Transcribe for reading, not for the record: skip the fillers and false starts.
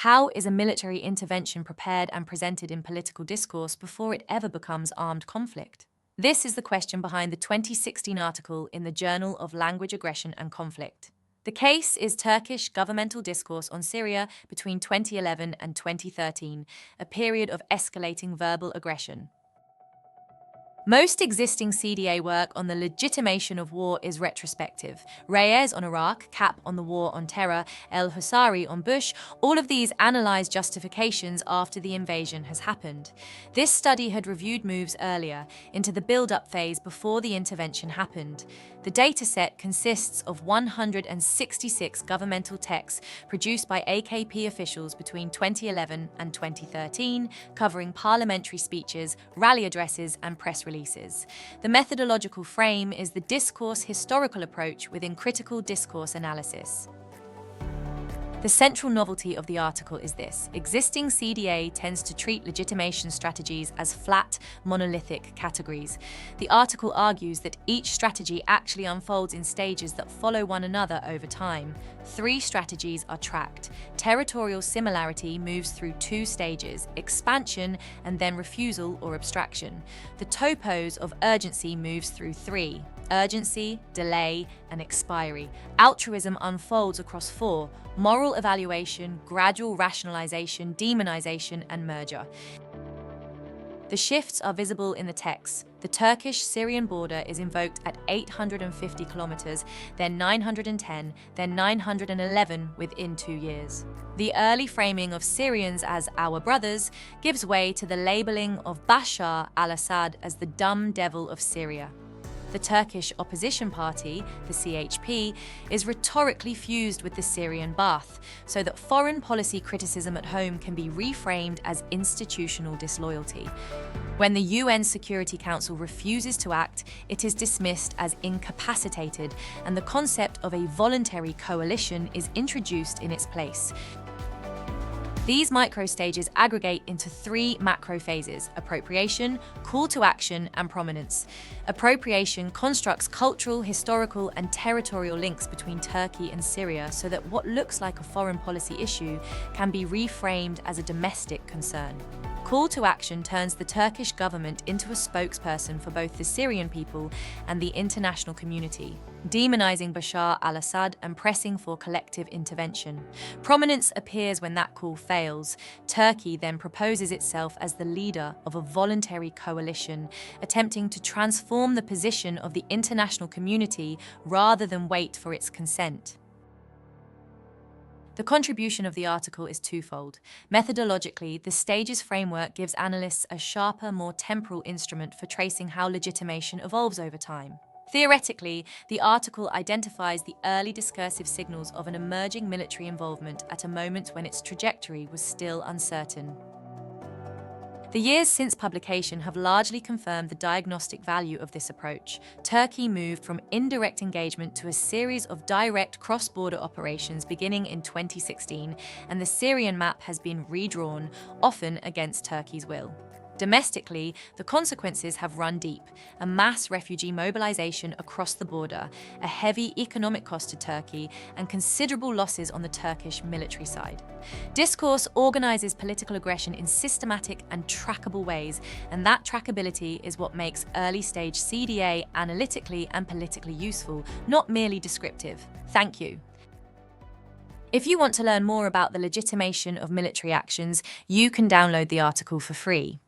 How is a military intervention prepared and presented in political discourse before it ever becomes armed conflict? This is the question behind the 2016 article in the Journal of Language Aggression and Conflict. The case is Turkish governmental discourse on Syria between 2011 and 2013, a period of escalating verbal aggression. Most existing CDA work on the legitimation of war is retrospective. Reyes on Iraq, Cap on the war on terror, El Husari on Bush, all of these analyze justifications after the invasion has happened. This study had reviewed moves earlier, into the build-up phase before the intervention happened. The dataset consists of 166 governmental texts produced by AKP officials between 2011 and 2013, covering parliamentary speeches, rally addresses, and press releases. The methodological frame is the discourse historical approach within critical discourse analysis. The central novelty of the article is this: existing CDA tends to treat legitimation strategies as flat, monolithic categories. The article argues that each strategy actually unfolds in stages that follow one another over time. 3 strategies are tracked. Territorial similarity moves through 2 stages: expansion and then refusal or abstraction. The topos of urgency moves through 3: urgency, delay, and expiry. Altruism unfolds across 4: moral evaluation, gradual rationalization, demonization, and merger. The shifts are visible in the text. The Turkish-Syrian border is invoked at 850 kilometers, then 910, then 911 within 2 years. The early framing of Syrians as our brothers gives way to the labeling of Bashar al-Assad as the dumb devil of Syria. The Turkish opposition party, the CHP, is rhetorically fused with the Syrian Ba'ath, so that foreign policy criticism at home can be reframed as institutional disloyalty. When the UN Security Council refuses to act, it is dismissed as incapacitated, and the concept of a voluntary coalition is introduced in its place. These micro-stages aggregate into 3 macro phases: appropriation, call to action, and prominence. Appropriation constructs cultural, historical, and territorial links between Turkey and Syria so that what looks like a foreign policy issue can be reframed as a domestic concern. Call to action turns the Turkish government into a spokesperson for both the Syrian people and the international community, demonizing Bashar al-Assad and pressing for collective intervention. Prominence appears when that call fails. Turkey then proposes itself as the leader of a voluntary coalition, attempting to transform the position of the international community rather than wait for its consent. The contribution of the article is twofold. Methodologically, the stages framework gives analysts a sharper, more temporal instrument for tracing how legitimation evolves over time. Theoretically, the article identifies the early discursive signals of an emerging military involvement at a moment when its trajectory was still uncertain. The years since publication have largely confirmed the diagnostic value of this approach. Turkey moved from indirect engagement to a series of direct cross-border operations beginning in 2016, and the Syrian map has been redrawn, often against Turkey's will. Domestically, the consequences have run deep: a mass refugee mobilization across the border, a heavy economic cost to Turkey, and considerable losses on the Turkish military side. Discourse organizes political aggression in systematic and trackable ways, and that trackability is what makes early-stage CDA analytically and politically useful, not merely descriptive. Thank you. If you want to learn more about the legitimation of military actions, you can download the article for free.